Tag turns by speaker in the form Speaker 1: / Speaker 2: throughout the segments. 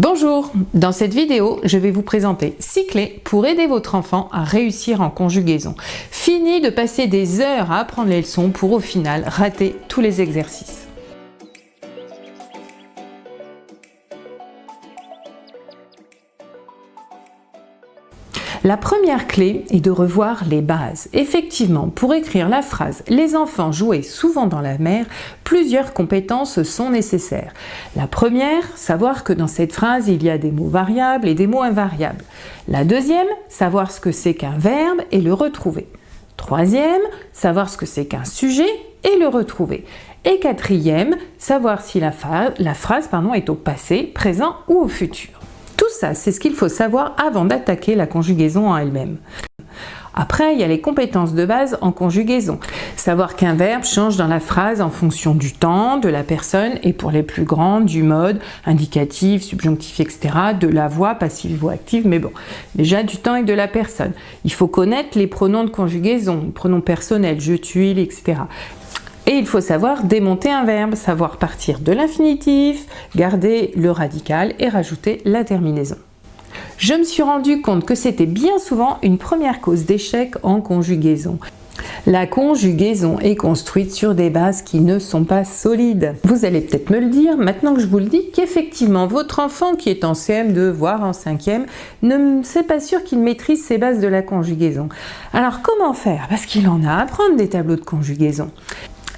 Speaker 1: Bonjour, dans cette vidéo, je vais vous présenter 6 clés pour aider votre enfant à réussir en conjugaison. Fini de passer des heures à apprendre les leçons pour au final rater tous les exercices. La première clé est de revoir les bases. Effectivement, pour écrire la phrase « Les enfants jouaient souvent dans la mer », plusieurs compétences sont nécessaires. La première, savoir que dans cette phrase, il y a des mots variables et des mots invariables. La deuxième, savoir ce que c'est qu'un verbe et le retrouver. Troisième, savoir ce que c'est qu'un sujet et le retrouver. Et quatrième, savoir si la phrase est au passé, présent ou au futur. Tout ça, c'est ce qu'il faut savoir avant d'attaquer la conjugaison en elle-même. Après, il y a les compétences de base en conjugaison. Savoir qu'un verbe change dans la phrase en fonction du temps, de la personne et pour les plus grands, du mode, indicatif, subjonctif, etc., de la voix, passive ou active, mais bon, déjà du temps et de la personne. Il faut connaître les pronoms de conjugaison, les pronoms personnels, je, tu, il, etc. Et il faut savoir démonter un verbe, savoir partir de l'infinitif, garder le radical et rajouter la terminaison. Je me suis rendu compte que c'était bien souvent une première cause d'échec en conjugaison. La conjugaison est construite sur des bases qui ne sont pas solides. Vous allez peut-être me le dire, maintenant que je vous le dis, qu'effectivement votre enfant qui est en CM2, voire en 5e, c'est pas sûr qu'il maîtrise ces bases de la conjugaison. Alors comment faire? Parce qu'il en a à apprendre des tableaux de conjugaison.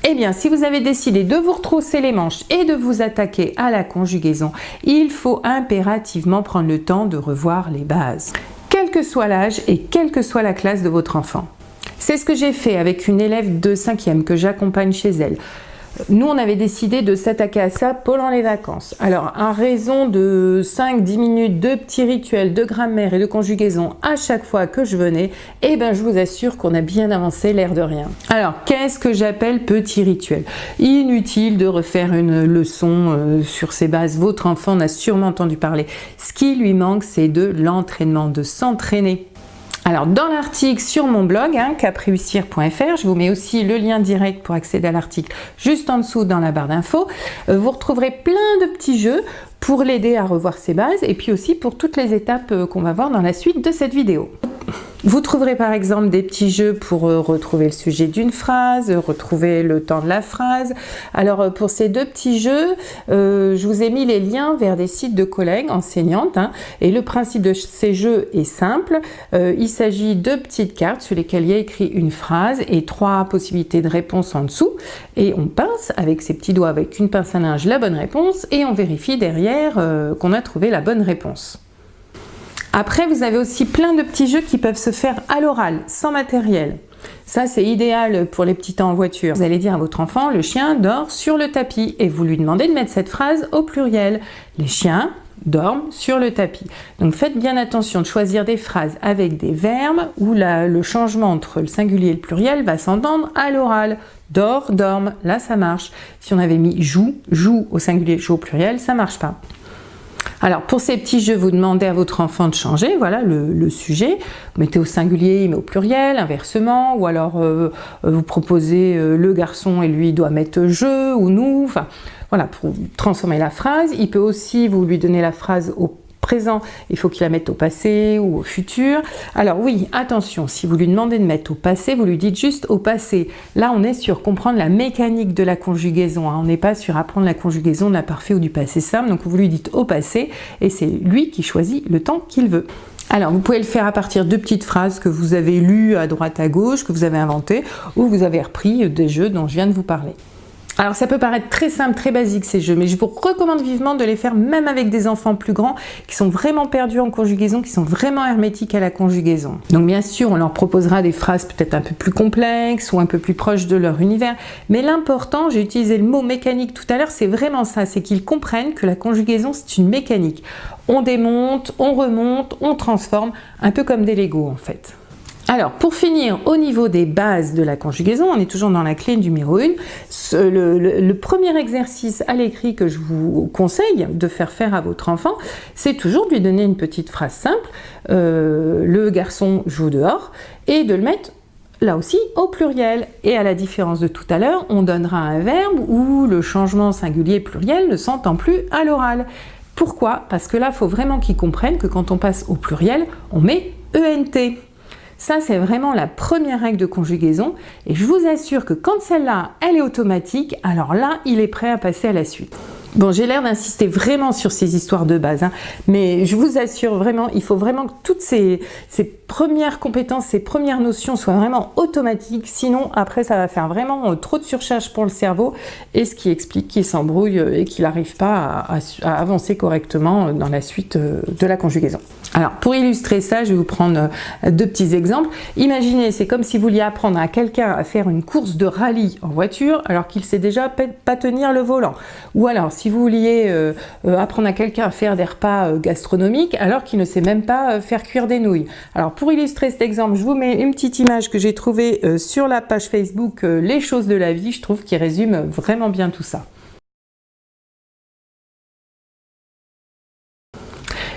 Speaker 1: Eh bien, si vous avez décidé de vous retrousser les manches et de vous attaquer à la conjugaison, il faut impérativement prendre le temps de revoir les bases, quel que soit l'âge et quelle que soit la classe de votre enfant. C'est ce que j'ai fait avec une élève de 5e que j'accompagne chez elle. Nous, on avait décidé de s'attaquer à ça pendant les vacances. Alors, à raison de 5-10 minutes de petits rituels de grammaire et de conjugaison à chaque fois que je venais, eh ben, je vous assure qu'on a bien avancé l'air de rien. Alors, qu'est-ce que j'appelle petit rituel? Inutile de refaire une leçon sur ces bases. Votre enfant en a sûrement entendu parler. Ce qui lui manque, c'est de l'entraînement, de s'entraîner. Alors dans l'article sur mon blog, capreussir.fr, je vous mets aussi le lien direct pour accéder à l'article juste en dessous dans la barre d'infos. Vous retrouverez plein de petits jeux pour l'aider à revoir ses bases et puis aussi pour toutes les étapes qu'on va voir dans la suite de cette vidéo. Vous trouverez par exemple des petits jeux pour retrouver le sujet d'une phrase, retrouver le temps de la phrase. Alors pour ces deux petits jeux, je vous ai mis les liens vers des sites de collègues enseignantes. Et le principe de ces jeux est simple. Il s'agit de petites cartes sur lesquelles il y a écrit une phrase et 3 possibilités de réponse en dessous. Et on pince avec ses petits doigts, avec une pince à linge, la bonne réponse et on vérifie derrière qu'on a trouvé la bonne réponse. Après, vous avez aussi plein de petits jeux qui peuvent se faire à l'oral, sans matériel. Ça, c'est idéal pour les petits temps en voiture. Vous allez dire à votre enfant, le chien dort sur le tapis. Et vous lui demandez de mettre cette phrase au pluriel. Les chiens dorment sur le tapis. Donc faites bien attention de choisir des phrases avec des verbes où le changement entre le singulier et le pluriel va s'entendre à l'oral. Dort, dorme, là ça marche. Si on avait mis joue, joue au singulier, joue au pluriel, ça marche pas. Alors pour ces petits jeux, vous demandez à votre enfant de changer, voilà le sujet, vous mettez au singulier, il met au pluriel, inversement, ou alors vous proposez le garçon et lui doit mettre je ou nous, enfin voilà, pour transformer la phrase. Il peut aussi, vous lui donner la phrase au présent, il faut qu'il la mette au passé ou au futur. Alors oui, attention, si vous lui demandez de mettre au passé, vous lui dites juste au passé. Là, on est sur comprendre la mécanique de la conjugaison. On n'est pas sur apprendre la conjugaison de l'imparfait ou du passé simple. Donc vous lui dites au passé et c'est lui qui choisit le temps qu'il veut. Alors, vous pouvez le faire à partir de petites phrases que vous avez lues à droite à gauche, que vous avez inventées, ou vous avez repris des jeux dont je viens de vous parler. Alors ça peut paraître très simple, très basique ces jeux, mais je vous recommande vivement de les faire même avec des enfants plus grands qui sont vraiment perdus en conjugaison, qui sont vraiment hermétiques à la conjugaison. Donc bien sûr, on leur proposera des phrases peut-être un peu plus complexes ou un peu plus proches de leur univers, mais l'important, j'ai utilisé le mot mécanique tout à l'heure, c'est vraiment ça, c'est qu'ils comprennent que la conjugaison c'est une mécanique. On démonte, on remonte, on transforme, un peu comme des Lego en fait. Alors, pour finir, au niveau des bases de la conjugaison, on est toujours dans la clé numéro 1. Le premier exercice à l'écrit que je vous conseille de faire à votre enfant, c'est toujours de lui donner une petite phrase simple, le garçon joue dehors, et de le mettre là aussi au pluriel. Et à la différence de tout à l'heure, on donnera un verbe où le changement singulier pluriel ne s'entend plus à l'oral. Pourquoi? Parce que là, il faut vraiment qu'ils comprennent que quand on passe au pluriel, on met ENT. Ça, c'est vraiment la première règle de conjugaison et je vous assure que quand celle-là, elle est automatique, alors là, il est prêt à passer à la suite. Bon, j'ai l'air d'insister vraiment sur ces histoires de base, hein, mais je vous assure vraiment, il faut vraiment que toutes ces premières compétences, ces premières notions soient vraiment automatiques, sinon après ça va faire vraiment trop de surcharge pour le cerveau et ce qui explique qu'il s'embrouille et qu'il n'arrive pas à avancer correctement dans la suite de la conjugaison. Alors pour illustrer ça, je vais vous prendre deux petits exemples. Imaginez, c'est comme si vous vouliez apprendre à quelqu'un à faire une course de rallye en voiture alors qu'il sait déjà pas tenir le volant. Ou alors si vous vouliez apprendre à quelqu'un à faire des repas gastronomiques alors qu'il ne sait même pas faire cuire des nouilles. Alors pour illustrer cet exemple, je vous mets une petite image que j'ai trouvée sur la page Facebook Les choses de la vie, je trouve qu'il résume vraiment bien tout ça.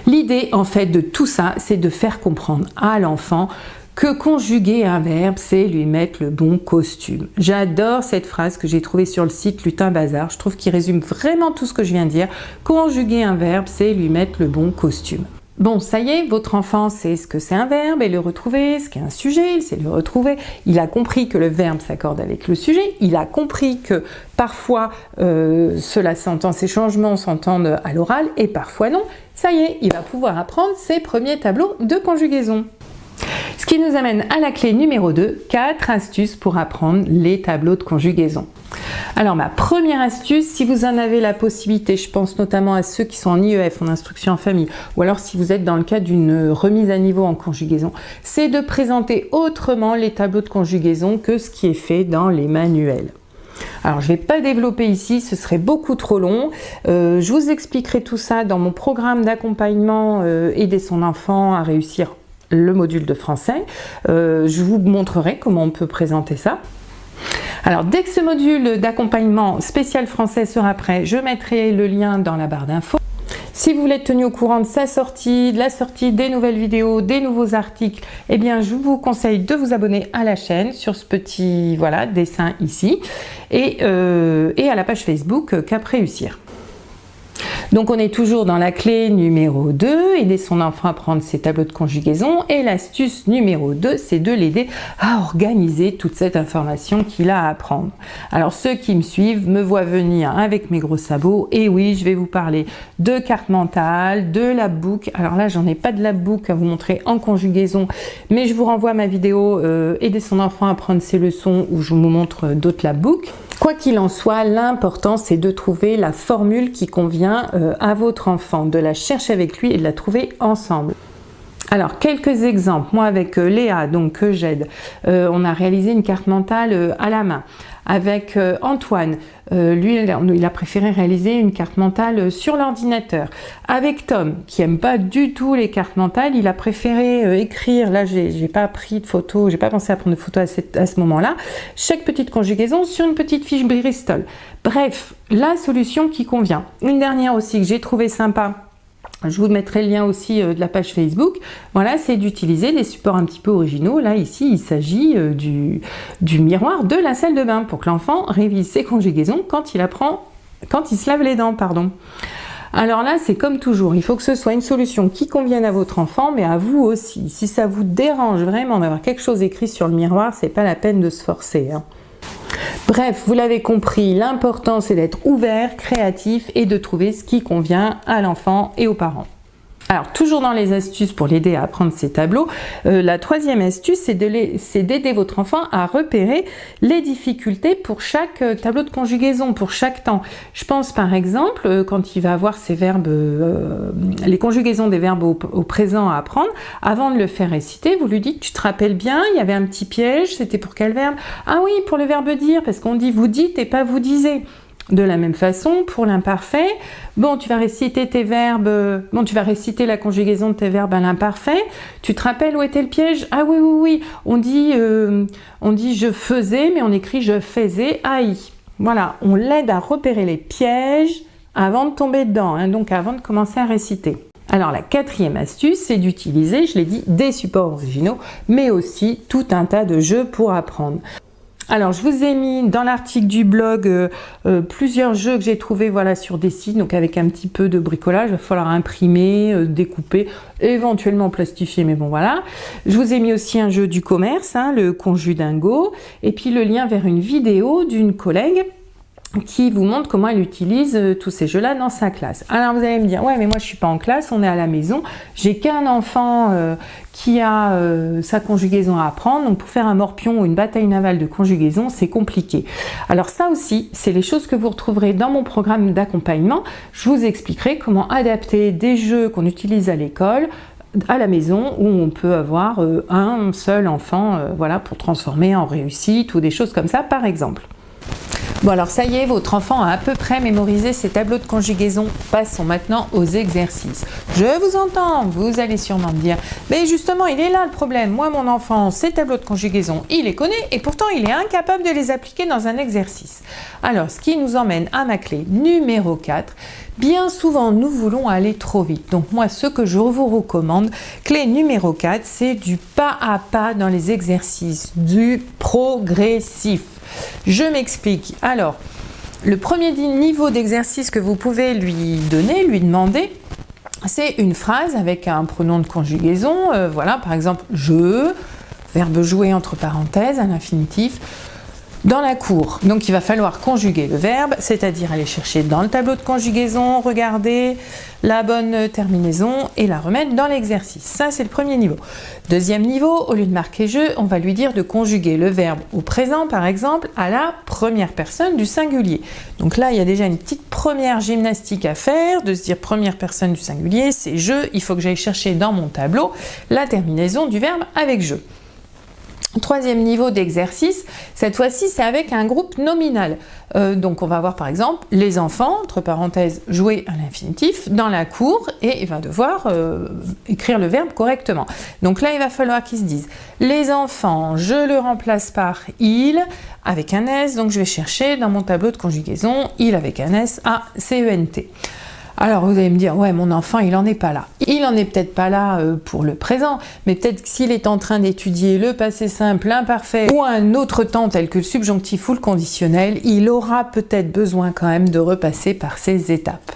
Speaker 1: L'idée en fait de tout ça, c'est de faire comprendre à l'enfant que conjuguer un verbe, c'est lui mettre le bon costume. J'adore cette phrase que j'ai trouvée sur le site Lutin Bazar. Je trouve qu'il résume vraiment tout ce que je viens de dire. Conjuguer un verbe, c'est lui mettre le bon costume. Bon, ça y est, votre enfant sait ce que c'est un verbe et le retrouver, ce qu'est un sujet, il sait le retrouver. Il a compris que le verbe s'accorde avec le sujet. Il a compris que parfois cela s'entend, ces changements s'entendent à l'oral et parfois non. Ça y est, il va pouvoir apprendre ses premiers tableaux de conjugaison. Ce qui nous amène à la clé numéro 2, 4 astuces pour apprendre les tableaux de conjugaison. Alors ma première astuce, si vous en avez la possibilité, je pense notamment à ceux qui sont en IEF, en instruction en famille, ou alors si vous êtes dans le cadre d'une remise à niveau en conjugaison, c'est de présenter autrement les tableaux de conjugaison que ce qui est fait dans les manuels. Alors je ne vais pas développer ici, ce serait beaucoup trop long. Je vous expliquerai tout ça dans mon programme d'accompagnement Aider son enfant à réussir le module de français. Je vous montrerai comment on peut présenter ça. Alors dès que ce module d'accompagnement spécial français sera prêt, je mettrai le lien dans la barre d'infos. Si vous voulez être tenu au courant de sa sortie, de la sortie des nouvelles vidéos, des nouveaux articles, eh bien je vous conseille de vous abonner à la chaîne sur ce petit dessin ici et à la page Facebook Cap Réussir. Donc on est toujours dans la clé numéro 2, aider son enfant à prendre ses tableaux de conjugaison, et l'astuce numéro 2, c'est de l'aider à organiser toute cette information qu'il a à apprendre. Alors ceux qui me suivent me voient venir avec mes gros sabots, et oui, je vais vous parler de carte mentale, de labbook. Alors là, j'en ai pas de labbook à vous montrer en conjugaison, mais je vous renvoie à ma vidéo aider son enfant à prendre ses leçons, où je vous montre d'autres labbooks. Quoi qu'il en soit, l'important c'est de trouver la formule qui convient à votre enfant, de la chercher avec lui et de la trouver ensemble. Alors quelques exemples, moi avec Léa, donc que j'aide, on a réalisé une carte mentale à la main. Avec Antoine, lui il a préféré réaliser une carte mentale sur l'ordinateur. Avec Tom, qui aime pas du tout les cartes mentales, il a préféré écrire, là j'ai pas pris de photos, j'ai pas pensé à prendre de photos à ce moment-là, chaque petite conjugaison sur une petite fiche Bristol. Bref, la solution qui convient. Une dernière aussi que j'ai trouvé sympa, je vous mettrai le lien aussi de la page Facebook. Voilà, c'est d'utiliser des supports un petit peu originaux. Là, ici, il s'agit du miroir de la salle de bain pour que l'enfant révise ses conjugaisons quand il se lave les dents, pardon. Alors là, c'est comme toujours, il faut que ce soit une solution qui convienne à votre enfant, mais à vous aussi. Si ça vous dérange vraiment d'avoir quelque chose écrit sur le miroir, c'est pas la peine de se forcer, hein. Bref, vous l'avez compris, l'important c'est d'être ouvert, créatif et de trouver ce qui convient à l'enfant et aux parents. Alors, toujours dans les astuces pour l'aider à apprendre ses tableaux, la troisième astuce, c'est d'aider votre enfant à repérer les difficultés pour chaque tableau de conjugaison, pour chaque temps. Je pense par exemple, quand il va avoir ces verbes, les conjugaisons des verbes au présent à apprendre, avant de le faire réciter, vous lui dites, tu te rappelles bien, il y avait un petit piège, c'était pour quel verbe? Ah oui, pour le verbe dire, parce qu'on dit vous dites et pas vous disiez. De la même façon, pour l'imparfait, bon, tu vas réciter tes verbes, tu vas réciter la conjugaison de tes verbes à l'imparfait. Tu te rappelles où était le piège? Ah oui, oui, oui. On dit je faisais, mais on écrit je faisais AI. Voilà, on l'aide à repérer les pièges avant de tomber dedans, hein, donc avant de commencer à réciter. Alors la quatrième astuce, c'est d'utiliser, je l'ai dit, des supports originaux, mais aussi tout un tas de jeux pour apprendre. Alors, je vous ai mis dans l'article du blog plusieurs jeux que j'ai trouvés voilà, sur des sites, donc avec un petit peu de bricolage. Il va falloir imprimer, découper, éventuellement plastifier, mais bon voilà. Je vous ai mis aussi un jeu du commerce, hein, le Conjudingo, et puis le lien vers une vidéo d'une collègue qui vous montre comment elle utilise tous ces jeux-là dans sa classe. Alors vous allez me dire, ouais mais moi je suis pas en classe, on est à la maison, j'ai qu'un enfant qui a sa conjugaison à apprendre, donc pour faire un morpion ou une bataille navale de conjugaison, c'est compliqué. Alors ça aussi, c'est les choses que vous retrouverez dans mon programme d'accompagnement. Je vous expliquerai comment adapter des jeux qu'on utilise à l'école à la maison où on peut avoir un seul enfant voilà, pour transformer en réussite ou des choses comme ça par exemple. Bon alors ça y est, votre enfant a à peu près mémorisé ses tableaux de conjugaison. Passons maintenant aux exercices. Je vous entends, vous allez sûrement me dire, mais justement il est là le problème. Moi mon enfant, ses tableaux de conjugaison, il les connaît et pourtant il est incapable de les appliquer dans un exercice. Alors ce qui nous emmène à ma clé numéro 4. Bien souvent, nous voulons aller trop vite. Donc moi, ce que je vous recommande, clé numéro 4, c'est du pas à pas dans les exercices, du progressif. Je m'explique. Alors, le premier niveau d'exercice que vous pouvez lui donner, lui demander, c'est une phrase avec un pronom de conjugaison. Voilà, par exemple, je, verbe jouer entre parenthèses, à l'infinitif, dans la cour. Donc il va falloir conjuguer le verbe, c'est-à-dire aller chercher dans le tableau de conjugaison, regarder la bonne terminaison et la remettre dans l'exercice. Ça, c'est le premier niveau. Deuxième niveau, au lieu de marquer je, on va lui dire de conjuguer le verbe au présent, par exemple, à la première personne du singulier. Donc là, il y a déjà une petite première gymnastique à faire, de se dire première personne du singulier, c'est je, il faut que j'aille chercher dans mon tableau la terminaison du verbe avec je. Troisième niveau d'exercice, cette fois-ci c'est avec un groupe nominal. Donc on va voir par exemple les enfants, entre parenthèses jouer à l'infinitif, dans la cour et il va devoir écrire le verbe correctement. Donc là il va falloir qu'ils se disent les enfants, je le remplace par il avec un S, donc je vais chercher dans mon tableau de conjugaison il avec un S, A-C-E-N-T. Alors vous allez me dire, ouais mon enfant il en est pas là. Il en est peut-être pas là pour le présent, mais peut-être que s'il est en train d'étudier le passé simple, l'imparfait ou un autre temps tel que le subjonctif ou le conditionnel, il aura peut-être besoin quand même de repasser par ces étapes.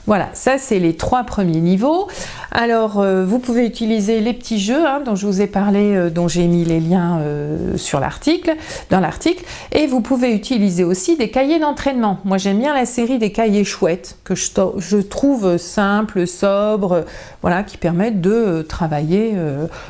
Speaker 1: Voilà, ça c'est les 3 premiers niveaux. Alors vous pouvez utiliser les petits jeux hein, dont je vous ai parlé, dont j'ai mis les liens sur l'article, dans l'article, et vous pouvez utiliser aussi des cahiers d'entraînement. Moi j'aime bien la série des cahiers chouettes que je trouve simples, sobres, voilà, qui permettent de travailler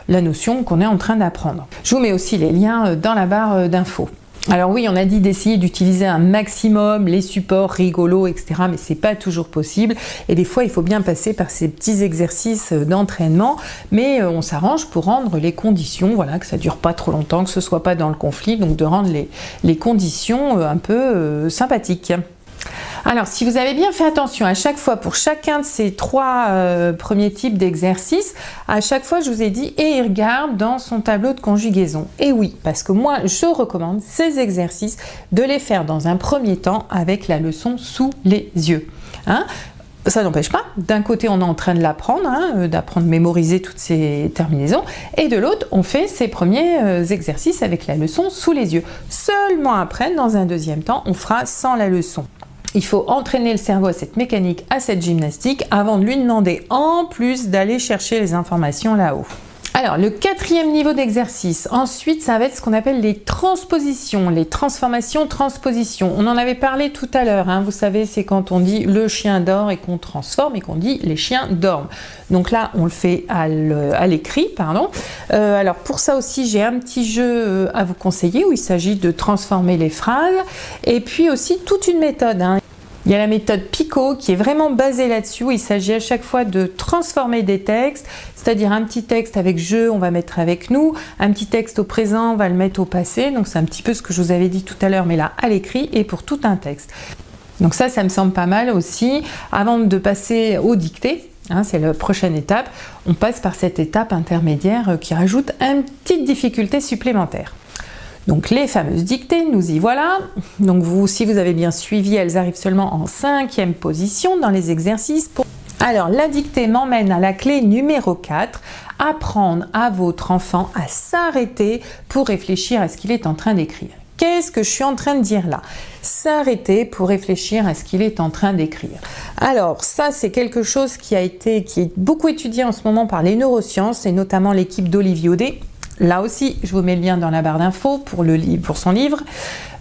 Speaker 1: la notion qu'on est en train d'apprendre. Je vous mets aussi les liens dans la barre d'infos. Alors oui, on a dit d'essayer d'utiliser un maximum les supports rigolos, etc. Mais c'est pas toujours possible. Et des fois, il faut bien passer par ces petits exercices d'entraînement. Mais on s'arrange pour rendre les conditions, voilà, que ça dure pas trop longtemps, que ce soit pas dans le conflit. Donc de rendre les conditions un peu sympathiques. Alors, si vous avez bien fait attention à chaque fois pour chacun de ces 3 premiers types d'exercices, à chaque fois je vous ai dit et il regarde dans son tableau de conjugaison. Et oui, parce que moi je recommande ces exercices de les faire dans un premier temps avec la leçon sous les yeux. Hein ? Ça n'empêche pas, d'un côté on est en train de l'apprendre, hein, d'apprendre à mémoriser toutes ces terminaisons, et de l'autre on fait ces premiers exercices avec la leçon sous les yeux. Seulement après, dans un deuxième temps, on fera sans la leçon. Il faut entraîner le cerveau à cette mécanique, à cette gymnastique, avant de lui demander en plus d'aller chercher les informations là-haut. Alors, le 4e niveau d'exercice, ensuite, ça va être ce qu'on appelle les transpositions, les transformations-transpositions. On en avait parlé tout à l'heure, hein, vous savez, c'est quand on dit le chien dort et qu'on transforme et qu'on dit les chiens dorment. Donc là, on le fait à l'écrit, pardon. Alors pour ça aussi, j'ai un petit jeu à vous conseiller où il s'agit de transformer les phrases et puis aussi toute une méthode, hein. Il y a la méthode Picot qui est vraiment basée là-dessus, où il s'agit à chaque fois de transformer des textes, c'est-à-dire un petit texte avec je, on va mettre avec nous, un petit texte au présent, on va le mettre au passé, donc c'est un petit peu ce que je vous avais dit tout à l'heure, mais là à l'écrit et pour tout un texte. Donc ça me semble pas mal aussi. Avant de passer aux dictées, hein, c'est la prochaine étape, on passe par cette étape intermédiaire qui rajoute une petite difficulté supplémentaire. Donc les fameuses dictées, nous y voilà. Donc vous, si vous avez bien suivi, elles arrivent seulement en 5e position dans les exercices. Alors la dictée m'emmène à la clé numéro 4, apprendre à votre enfant à s'arrêter pour réfléchir à ce qu'il est en train d'écrire. Qu'est-ce que je suis en train de dire là? S'arrêter pour réfléchir à ce qu'il est en train d'écrire. Alors ça, c'est quelque chose qui est beaucoup étudié en ce moment par les neurosciences et notamment l'équipe d'Olivier Audet. Là aussi, je vous mets le lien dans la barre d'infos pour son livre.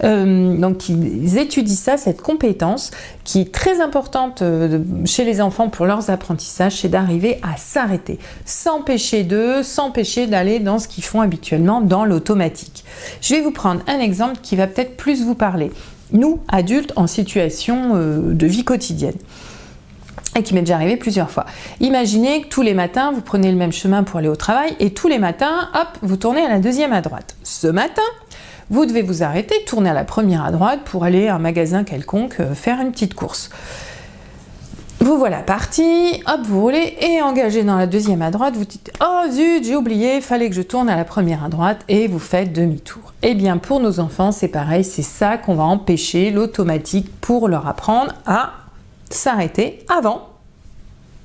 Speaker 1: Donc, ils étudient ça, cette compétence qui est très importante chez les enfants pour leurs apprentissages, c'est d'arriver à s'arrêter, s'empêcher d'aller dans ce qu'ils font habituellement, dans l'automatique. Je vais vous prendre un exemple qui va peut-être plus vous parler. Nous, adultes, en situation de vie quotidienne. Et qui m'est déjà arrivé plusieurs fois. Imaginez que tous les matins, vous prenez le même chemin pour aller au travail et tous les matins, hop, vous tournez à la deuxième à droite. Ce matin, vous devez vous arrêter, tourner à la première à droite pour aller à un magasin quelconque faire une petite course. Vous voilà parti, hop, vous roulez et engagé dans la deuxième à droite, vous dites « Oh zut, j'ai oublié, fallait que je tourne à la première à droite » et vous faites demi-tour. Eh bien, pour nos enfants, c'est pareil, c'est ça qu'on va empêcher, l'automatique, pour leur apprendre à s'arrêter avant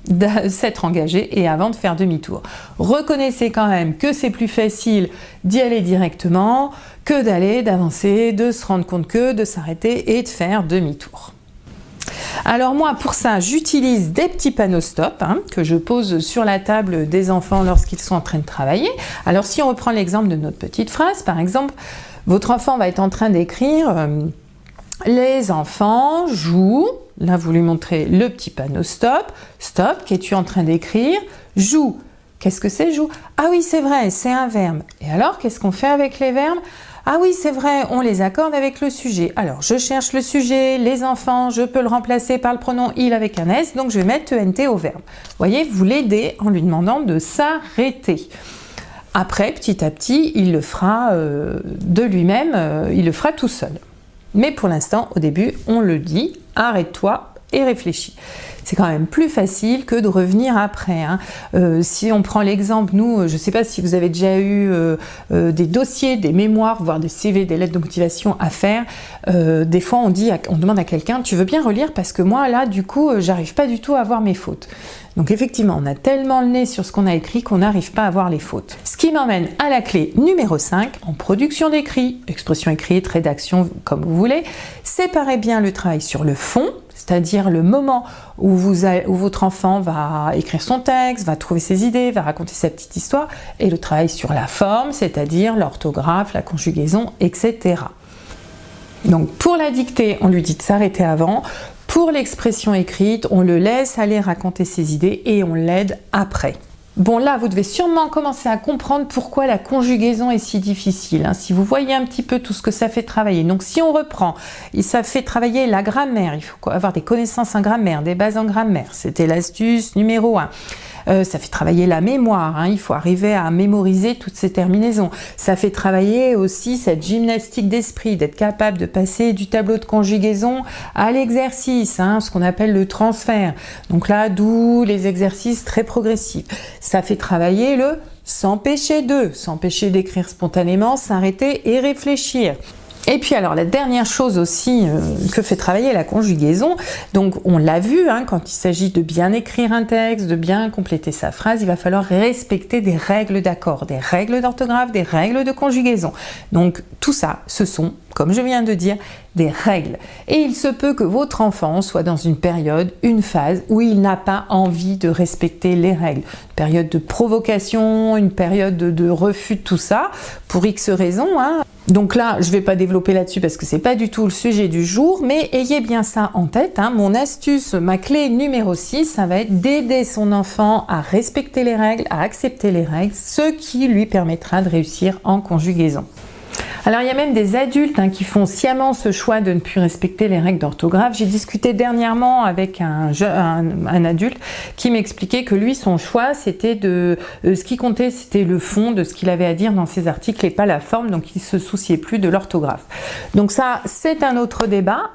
Speaker 1: de s'être engagé et avant de faire demi-tour. Reconnaissez quand même que c'est plus facile d'y aller directement que d'avancer, de se rendre compte que de s'arrêter et de faire demi-tour. Alors moi, pour ça, j'utilise des petits panneaux stop que je pose sur la table des enfants lorsqu'ils sont en train de travailler. Alors si on reprend l'exemple de notre petite phrase, par exemple, votre enfant va être en train d'écrire les enfants jouent. Là, vous lui montrez le petit panneau stop. Stop, qu'es-tu en train d'écrire? Joue. Qu'est-ce que c'est joue? Ah oui, c'est vrai, c'est un verbe. Et alors, qu'est-ce qu'on fait avec les verbes? Ah oui, c'est vrai, on les accorde avec le sujet. Alors, je cherche le sujet, les enfants, je peux le remplacer par le pronom il avec un S, donc je vais mettre ENT au verbe. Vous voyez, vous l'aidez en lui demandant de s'arrêter. Après, petit à petit, il le fera de lui-même, il le fera tout seul. Mais pour l'instant, au début, on le dit, arrête-toi et réfléchis. C'est quand même plus facile que de revenir après. Si on prend l'exemple, nous, je ne sais pas si vous avez déjà eu des dossiers, des mémoires, voire des CV, des lettres de motivation à faire. Des fois, on demande à quelqu'un, tu veux bien relire parce que moi, là, du coup, j'arrive pas du tout à voir mes fautes. Donc effectivement, on a tellement le nez sur ce qu'on a écrit qu'on n'arrive pas à voir les fautes. Ce qui m'emmène à la clé numéro 5, en production d'écrit, expression écrite, rédaction, comme vous voulez, séparez bien le travail sur le fond, c'est-à-dire le moment où votre enfant va écrire son texte, va trouver ses idées, va raconter sa petite histoire, et le travail sur la forme, c'est-à-dire l'orthographe, la conjugaison, etc. Donc pour la dictée, on lui dit de s'arrêter avant. Pour l'expression écrite, on le laisse aller raconter ses idées et on l'aide après. Bon, là, vous devez sûrement commencer à comprendre pourquoi la conjugaison est si difficile. Si vous voyez un petit peu tout ce que ça fait travailler. Donc, si on reprend, ça fait travailler la grammaire. Il faut avoir des connaissances en grammaire, des bases en grammaire. C'était l'astuce numéro 1. Ça fait travailler la mémoire, il faut arriver à mémoriser toutes ces terminaisons. Ça fait travailler aussi cette gymnastique d'esprit, d'être capable de passer du tableau de conjugaison à l'exercice, ce qu'on appelle le transfert. Donc là, d'où les exercices très progressifs. Ça fait travailler le s'empêcher d'écrire spontanément, s'arrêter et réfléchir. Et puis alors la dernière chose aussi que fait travailler la conjugaison, donc on l'a vu, quand il s'agit de bien écrire un texte, de bien compléter sa phrase, il va falloir respecter des règles d'accord, des règles d'orthographe, des règles de conjugaison. Donc tout ça, ce sont, comme je viens de dire, des règles. Et il se peut que votre enfant soit dans une période, une phase où il n'a pas envie de respecter les règles. Une période de provocation, une période de refus de tout ça, pour X raisons. Donc là, je ne vais pas développer là-dessus parce que c'est pas du tout le sujet du jour, mais ayez bien ça en tête. Mon astuce, ma clé numéro 6, ça va être d'aider son enfant à respecter les règles, à accepter les règles, ce qui lui permettra de réussir en conjugaison. Alors il y a même des adultes qui font sciemment ce choix de ne plus respecter les règles d'orthographe. J'ai discuté dernièrement avec un adulte qui m'expliquait que lui, son choix, c'était ce qui comptait, c'était le fond de ce qu'il avait à dire dans ses articles et pas la forme, donc il se souciait plus de l'orthographe. Donc ça, c'est un autre débat.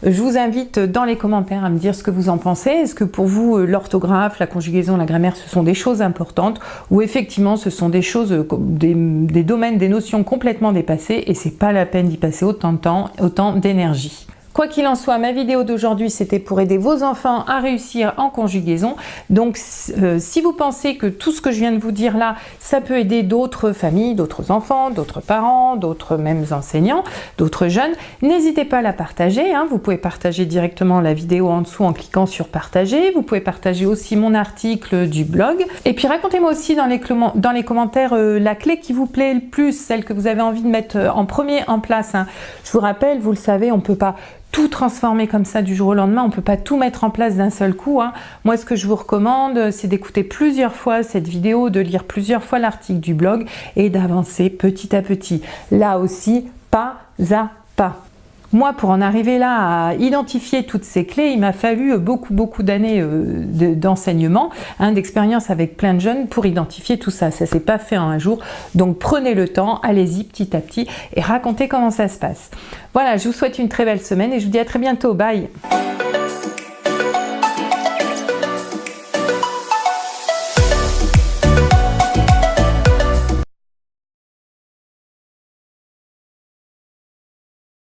Speaker 1: Je vous invite dans les commentaires à me dire ce que vous en pensez. Est-ce que pour vous, l'orthographe, la conjugaison, la grammaire, ce sont des choses importantes ou effectivement ce sont des choses, des domaines, des notions complètement dépassées et c'est pas la peine d'y passer autant de temps, autant d'énergie. Quoi qu'il en soit, ma vidéo d'aujourd'hui, c'était pour aider vos enfants à réussir en conjugaison. Donc, si vous pensez que tout ce que je viens de vous dire là, ça peut aider d'autres familles, d'autres enfants, d'autres parents, d'autres mêmes enseignants, d'autres jeunes, n'hésitez pas à la partager. Hein. Vous pouvez partager directement la vidéo en dessous en cliquant sur partager. Vous pouvez partager aussi mon article du blog. Et puis, racontez-moi aussi dans les commentaires la clé qui vous plaît le plus, celle que vous avez envie de mettre en premier en place. Hein. Je vous rappelle, vous le savez, on ne peut pas tout transformer comme ça du jour au lendemain, on ne peut pas tout mettre en place d'un seul coup. Hein. Moi, ce que je vous recommande, c'est d'écouter plusieurs fois cette vidéo, de lire plusieurs fois l'article du blog et d'avancer petit à petit. Là aussi, pas à pas. Moi, pour en arriver là à identifier toutes ces clés, il m'a fallu beaucoup d'années d'enseignement, d'expérience avec plein de jeunes pour identifier tout ça. Ça ne s'est pas fait en un jour. Donc prenez le temps, allez-y petit à petit et racontez comment ça se passe. Voilà, je vous souhaite une très belle semaine et je vous dis à très bientôt. Bye!